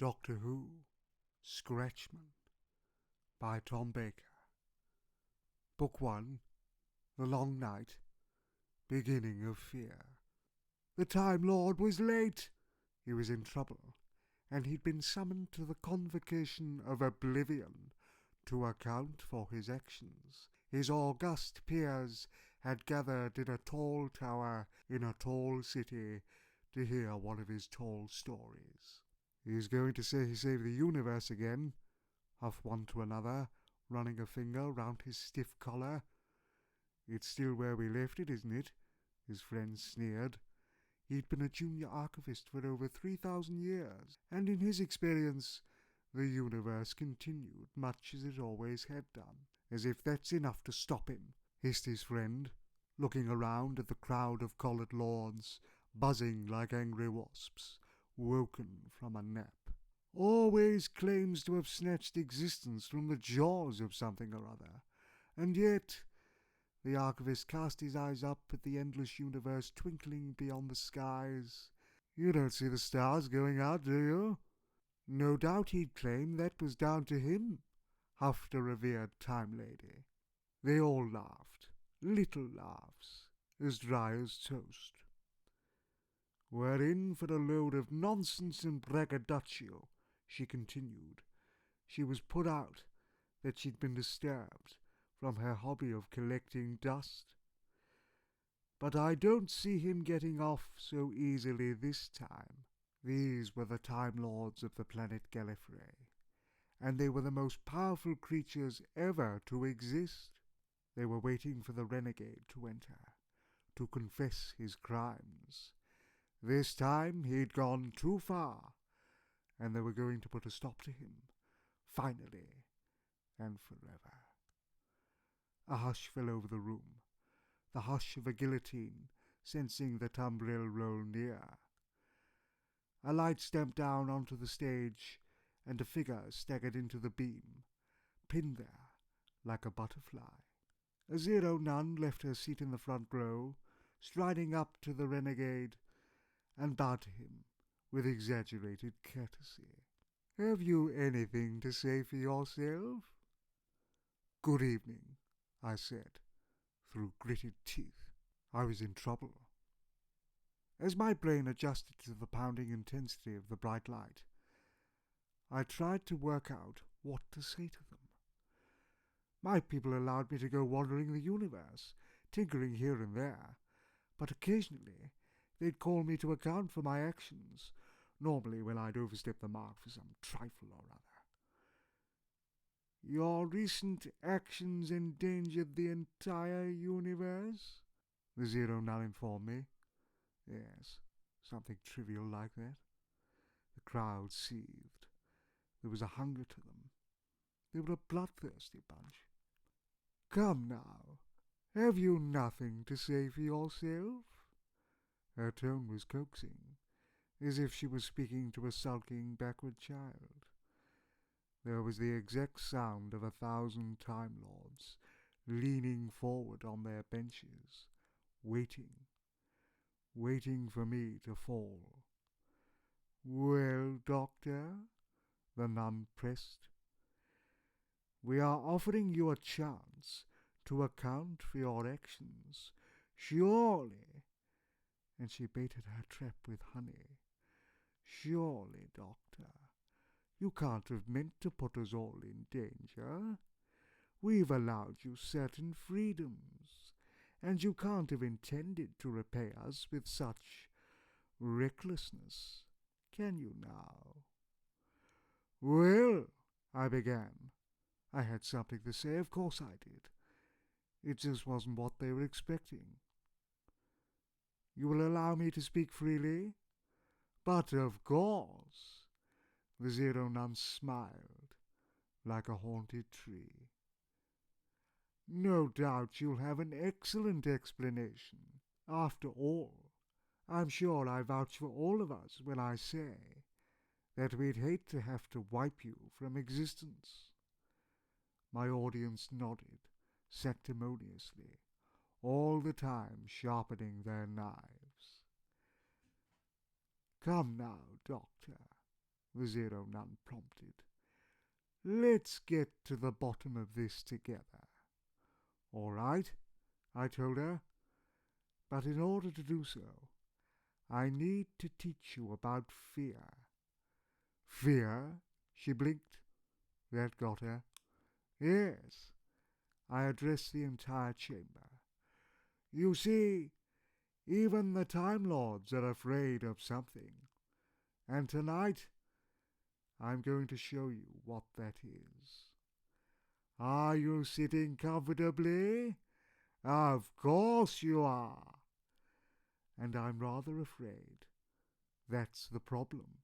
Doctor Who, Scratchman, by Tom Baker. Book 1, The Long Night, Beginning of Fear. The Time Lord was late. He was in trouble, and he'd been summoned to the Convocation of Oblivion to account for his actions. His august peers had gathered in a tall tower in a tall city to hear one of his tall stories. "He's going to say he saved the universe again," huffed one to another, running a finger round his stiff collar. "It's still where we left it, isn't it?" his friends sneered. He'd been a junior archivist for over 3,000 years, and in his experience the universe continued much as it always had done. "As if that's enough to stop him," hissed his friend, looking around at the crowd of collared lords, buzzing like angry wasps, woken from a nap. "Always claims to have snatched existence from the jaws of something or other, and yet—" The archivist cast his eyes up at the endless universe twinkling beyond the skies. "You don't see the stars going out, do you?" "No doubt he'd claim that was down to him," huffed a revered time lady. They all laughed, little laughs, as dry as toast. "We're in for a load of nonsense and braggadocio," she continued. She was put out that she'd been disturbed from her hobby of collecting dust. "But I don't see him getting off so easily this time." These were the Time Lords of the planet Gallifrey, and they were the most powerful creatures ever to exist. They were waiting for the renegade to enter, to confess his crimes. This time he'd gone too far, and they were going to put a stop to him, finally and forever. A hush fell over the room, the hush of a guillotine sensing the tumbril roll near. A light stamped down onto the stage, and a figure staggered into the beam, pinned there like a butterfly. A Zero nun left her seat in the front row, striding up to the renegade, and bowed to him with exaggerated courtesy. "Have you anything to say for yourself?" "Good evening," I said, through gritted teeth. I was in trouble. As my brain adjusted to the pounding intensity of the bright light, I tried to work out what to say to them. My people allowed me to go wandering the universe, tinkering here and there, but occasionally they'd call me to account for my actions, normally when I'd overstepped the mark for some trifle or other. "Your recent actions endangered the entire universe?" the Zero nun informed me. Yes, something trivial like that. The crowd seethed. There was a hunger to them. They were a bloodthirsty bunch. "Come now, have you nothing to say for yourself?" Her tone was coaxing, as if she was speaking to a sulking backward child. There was the exact sound of 1,000 Time Lords leaning forward on their benches, waiting for me to fall. "Well, Doctor," the nun pressed, "we are offering you a chance to account for your actions. Surely," and she baited her trap with honey, "surely, Doctor, you can't have meant to put us all in danger. We've allowed you certain freedoms, and you can't have intended to repay us with such recklessness, can you now?" "Well," I began. I had something to say, of course I did. It just wasn't what they were expecting. "You will allow me to speak freely?" "But of course." The Zero nun smiled like a haunted tree. "No doubt you'll have an excellent explanation. After all, I'm sure I vouch for all of us when I say that we'd hate to have to wipe you from existence." My audience nodded sanctimoniously, all the time sharpening their knives. "Come now, Doctor," the Zero Nun prompted. "Let's get to the bottom of this together." "All right," I told her, "but in order to do so, I need to teach you about fear." "Fear?" She blinked. That got her. "Yes," I addressed the entire chamber. "You see, even the Time Lords are afraid of something. And tonight, I'm going to show you what that is. Are you sitting comfortably? Of course you are. And I'm rather afraid that's the problem."